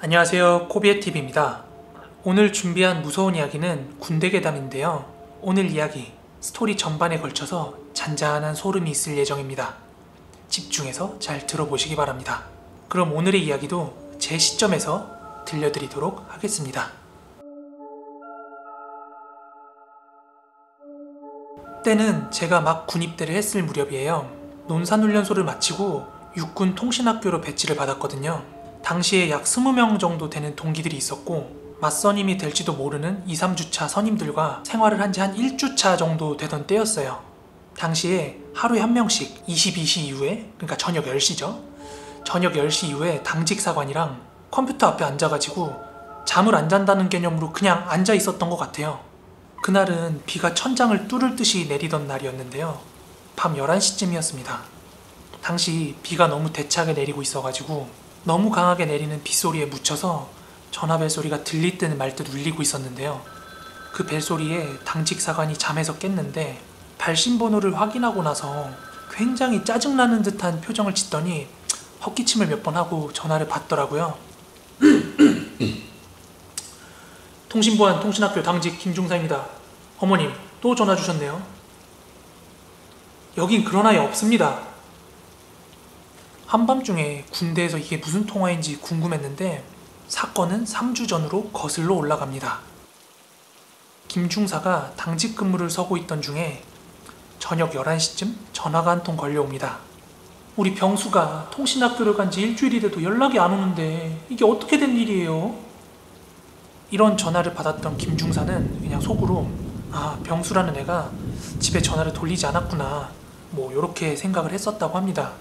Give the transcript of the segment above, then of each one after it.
안녕하세요, 코비에TV입니다. 오늘 준비한 무서운 이야기는 군대 괴담인데요. 오늘 이야기, 스토리 전반에 걸쳐서 잔잔한 소름이 있을 예정입니다. 집중해서 잘 들어보시기 바랍니다. 그럼 오늘의 이야기도 제 시점에서 들려드리도록 하겠습니다. 때는 제가 막 군입대를 했을 무렵이에요. 논산훈련소를 마치고 육군 통신학교로 배치를 받았거든요. 당시에 약 20명 정도 되는 동기들이 있었고 맞선임이 될지도 모르는 2, 3주차 선임들과 생활을 한 지 한 1주차 정도 되던 때였어요. 당시에 하루에 한 명씩 22시 이후에, 그러니까 저녁 10시죠. 저녁 10시 이후에 당직사관이랑 컴퓨터 앞에 앉아가지고 잠을 안 잔다는 개념으로 그냥 앉아 있었던 것 같아요. 그날은 비가 천장을 뚫을 듯이 내리던 날이었는데요. 밤 11시쯤이었습니다. 당시 비가 너무 대차게 내리고 있어가지고 너무 강하게 내리는 빗소리에 묻혀서 전화벨소리가 들릴 듯 말 듯 울리고 있었는데요. 그 벨소리에 당직사관이 잠에서 깼는데 발신번호를 확인하고 나서 굉장히 짜증나는 듯한 표정을 짓더니 헛기침을 몇 번 하고 전화를 받더라고요. 통신보안 통신학교 당직 김중사입니다. 어머님, 또 전화 주셨네요. 여긴 그런 아이 없습니다. 한밤중에 군대에서 이게 무슨 통화인지 궁금했는데 사건은 3주 전으로 거슬러 올라갑니다. 김중사가 당직 근무를 서고 있던 중에 저녁 11시쯤 전화가 한 통 걸려옵니다. 우리 병수가 통신학교를 간 지 일주일이 돼도 연락이 안 오는데 이게 어떻게 된 일이에요? 이런 전화를 받았던 김중사는 그냥 속으로 병수라는 애가 집에 전화를 돌리지 않았구나 이렇게 생각을 했었다고 합니다.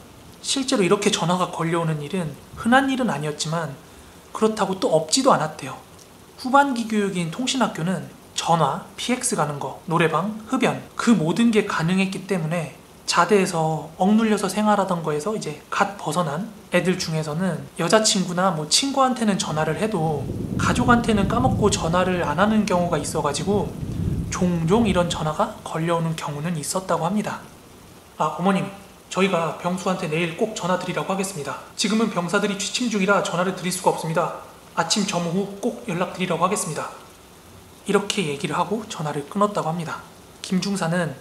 실제로 이렇게 전화가 걸려오는 일은 흔한 일은 아니었지만 그렇다고 또 없지도 않았대요. 후반기 교육인 통신학교는 전화, PX 가는 거, 노래방, 흡연 그 모든 게 가능했기 때문에 자대에서 억눌려서 생활하던 거에서 이제 갓 벗어난 애들 중에서는 여자친구나 친구한테는 전화를 해도 가족한테는 까먹고 전화를 안 하는 경우가 있어가지고 종종 이런 전화가 걸려오는 경우는 있었다고 합니다. 어머님, 저희가 병수한테 내일 꼭 전화 드리라고 하겠습니다. 지금은 병사들이 취침 중이라 전화를 드릴 수가 없습니다. 아침 점호 후 꼭 연락드리라고 하겠습니다. 이렇게 얘기를 하고 전화를 끊었다고 합니다. 김중사는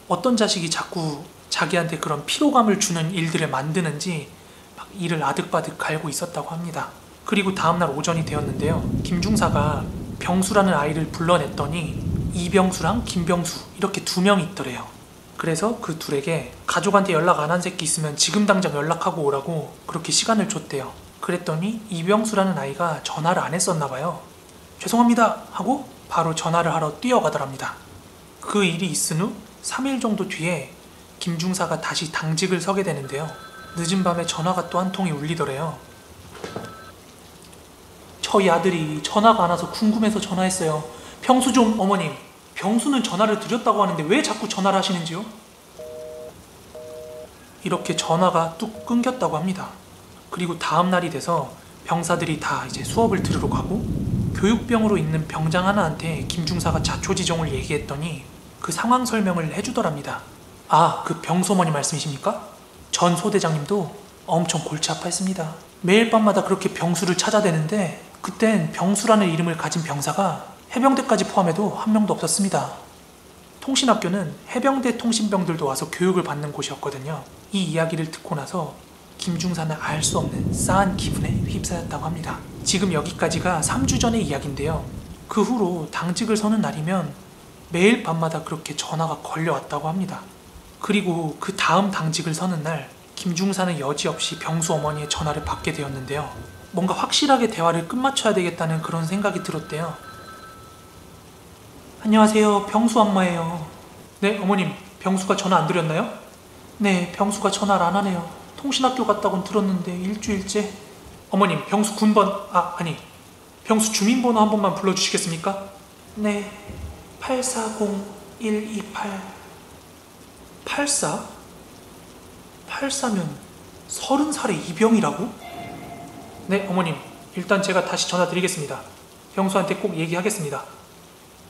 어떤 자식이 자꾸 자기한테 그런 피로감을 주는 일들을 만드는지 막 이를 아득바득 갈고 있었다고 합니다. 그리고 다음날 오전이 되었는데요. 김중사가 병수라는 아이를 불러냈더니 이병수랑 김병수 이렇게 두 명이 있더래요. 그래서 그 둘에게 가족한테 연락 안 한 새끼 있으면 지금 당장 연락하고 오라고 그렇게 시간을 줬대요. 그랬더니 이병수라는 아이가 전화를 안 했었나 봐요. 죄송합니다 하고 바로 전화를 하러 뛰어가더랍니다. 그 일이 있은 후 3일 정도 뒤에 김중사가 다시 당직을 서게 되는데요. 늦은 밤에 전화가 또 한 통이 울리더래요. 저희 아들이 전화가 안 와서 궁금해서 전화했어요. 병수 좀 어머님, 병수는 전화를 드렸다고 하는데 왜 자꾸 전화를 하시는지요? 이렇게 전화가 뚝 끊겼다고 합니다. 그리고 다음 날이 돼서 병사들이 다 이제 수업을 들으러 가고 교육병으로 있는 병장 하나한테 김중사가 자초지종을 얘기했더니 그 상황 설명을 해주더랍니다. 그 병소머니 말씀이십니까? 전 소대장님도 엄청 골치 아파했습니다. 매일 밤마다 그렇게 병수를 찾아대는데 그땐 병수라는 이름을 가진 병사가 해병대까지 포함해도 한 명도 없었습니다. 통신학교는 해병대 통신병들도 와서 교육을 받는 곳이었거든요. 이 이야기를 듣고 나서 김중사는 알 수 없는 싸한 기분에 휩싸였다고 합니다. 지금 여기까지가 3주 전의 이야기인데요. 그 후로 당직을 서는 날이면 매일 밤마다 그렇게 전화가 걸려왔다고 합니다. 그리고 그 다음 당직을 서는 날 김중사는 여지없이 병수 어머니의 전화를 받게 되었는데요. 뭔가 확실하게 대화를 끝마쳐야 되겠다는 그런 생각이 들었대요. 안녕하세요, 병수 엄마예요. 네, 어머님, 병수가 전화 안 드렸나요? 네, 병수가 전화를 안 하네요. 통신학교 갔다곤 들었는데 일주일째. 어머님, 병수 군번, 병수 주민번호 한 번만 불러주시겠습니까? 네, 840128. 84? 84면 30살의 이병이라고? 네, 어머님, 일단 제가 다시 전화 드리겠습니다. 병수한테 꼭 얘기하겠습니다.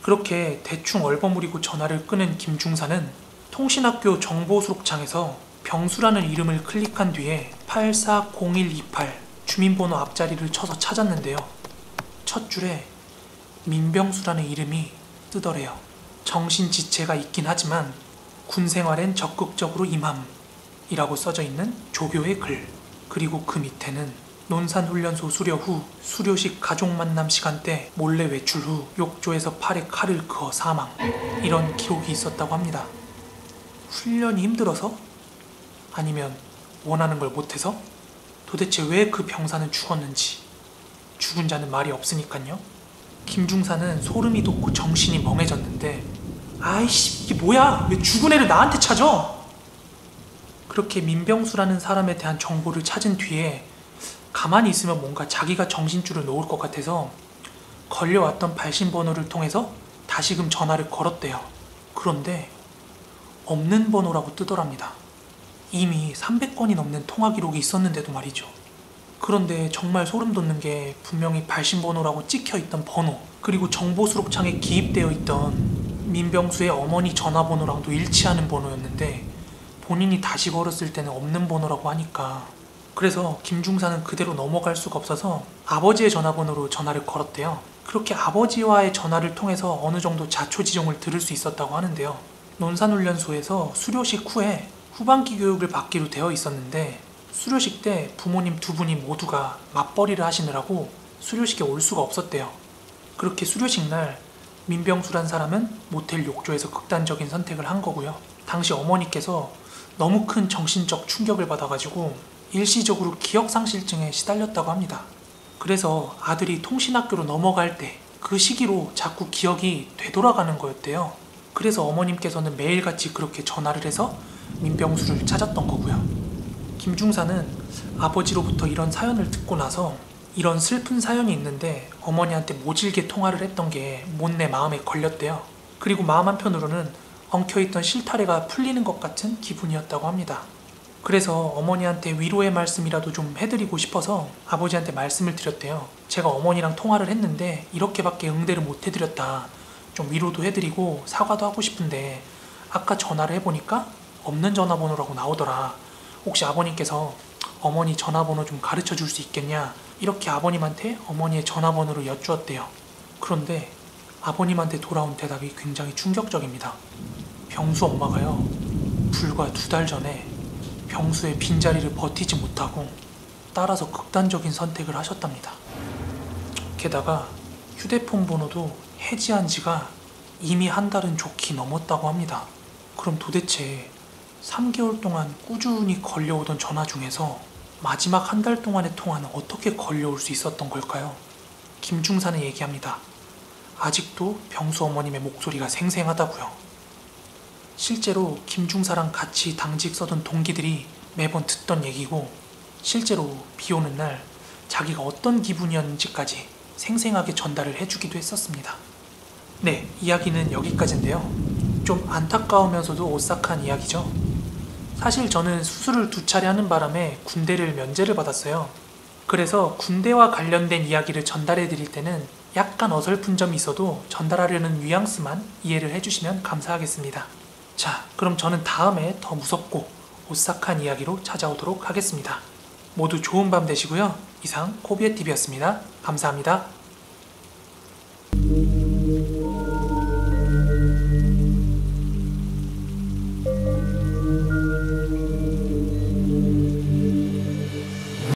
그렇게 대충 얼버무리고 전화를 끊은 김중사는 통신학교 정보수록창에서 병수라는 이름을 클릭한 뒤에 840128 주민번호 앞자리를 쳐서 찾았는데요. 첫 줄에 민병수라는 이름이 뜨더래요. 정신지체가 있긴 하지만 군 생활엔 적극적으로 임함이라고 써져 있는 조교의 글. 그리고 그 밑에는 논산훈련소 수료 후 수료식 가족 만남 시간대 몰래 외출 후 욕조에서 팔에 칼을 그어 사망. 이런 기록이 있었다고 합니다. 훈련이 힘들어서? 아니면 원하는 걸 못해서? 도대체 왜 그 병사는 죽었는지. 죽은 자는 말이 없으니까요. 김중사는 소름이 돋고 정신이 멍해졌는데, 아이씨 이게 뭐야, 왜 죽은 애를 나한테 찾아? 그렇게 민병수라는 사람에 대한 정보를 찾은 뒤에 가만히 있으면 뭔가 자기가 정신줄을 놓을 것 같아서 걸려왔던 발신번호를 통해서 다시금 전화를 걸었대요. 그런데 없는 번호라고 뜨더랍니다. 이미 300건이 넘는 통화 기록이 있었는데도 말이죠. 그런데 정말 소름 돋는 게 분명히 발신번호라고 찍혀있던 번호, 그리고 정보 수록창에 기입되어 있던 민병수의 어머니 전화번호랑도 일치하는 번호였는데 본인이 다시 걸었을 때는 없는 번호라고 하니까, 그래서 김중사는 그대로 넘어갈 수가 없어서 아버지의 전화번호로 전화를 걸었대요. 그렇게 아버지와의 전화를 통해서 어느 정도 자초지종을 들을 수 있었다고 하는데요. 논산훈련소에서 수료식 후에 후반기 교육을 받기로 되어 있었는데 수료식 때 부모님 두 분이 모두가 맞벌이를 하시느라고 수료식에 올 수가 없었대요. 그렇게 수료식 날 민병수란 사람은 모텔 욕조에서 극단적인 선택을 한 거고요. 당시 어머니께서 너무 큰 정신적 충격을 받아가지고 일시적으로 기억상실증에 시달렸다고 합니다. 그래서 아들이 통신학교로 넘어갈 때 그 시기로 자꾸 기억이 되돌아가는 거였대요. 그래서 어머님께서는 매일같이 그렇게 전화를 해서 민병수를 찾았던 거고요. 김중사는 아버지로부터 이런 사연을 듣고 나서 이런 슬픈 사연이 있는데 어머니한테 모질게 통화를 했던 게 못내 마음에 걸렸대요. 그리고 마음 한편으로는 엉켜있던 실타래가 풀리는 것 같은 기분이었다고 합니다. 그래서 어머니한테 위로의 말씀이라도 좀 해드리고 싶어서 아버지한테 말씀을 드렸대요. 제가 어머니랑 통화를 했는데 이렇게밖에 응대를 못 해드렸다. 좀 위로도 해드리고 사과도 하고 싶은데 아까 전화를 해보니까 없는 전화번호라고 나오더라. 혹시 아버님께서 어머니 전화번호 좀 가르쳐 줄 수 있겠냐? 이렇게 아버님한테 어머니의 전화번호를 여쭈었대요. 그런데 아버님한테 돌아온 대답이 굉장히 충격적입니다. 병수 엄마가요, 불과 2달 전에 병수의 빈자리를 버티지 못하고 따라서 극단적인 선택을 하셨답니다. 게다가 휴대폰 번호도 해지한 지가 이미 1달은 좋게 넘었다고 합니다. 그럼 도대체 3개월 동안 꾸준히 걸려오던 전화 중에서 마지막 1달 동안의 통화는 어떻게 걸려올 수 있었던 걸까요? 김중사는 얘기합니다. 아직도 병수 어머님의 목소리가 생생하다고요. 실제로 김중사랑 같이 당직 서던 동기들이 매번 듣던 얘기고, 실제로 비 오는 날 자기가 어떤 기분이었는지까지 생생하게 전달을 해주기도 했었습니다. 네, 이야기는 여기까지인데요. 좀 안타까우면서도 오싹한 이야기죠. 사실 저는 수술을 2차례 하는 바람에 군대를 면제를 받았어요. 그래서 군대와 관련된 이야기를 전달해 드릴 때는 약간 어설픈 점이 있어도 전달하려는 뉘앙스만 이해를 해주시면 감사하겠습니다. 자, 그럼 저는 다음에 더 무섭고 오싹한 이야기로 찾아오도록 하겠습니다. 모두 좋은 밤 되시고요. 이상 코비애TV였습니다. 감사합니다.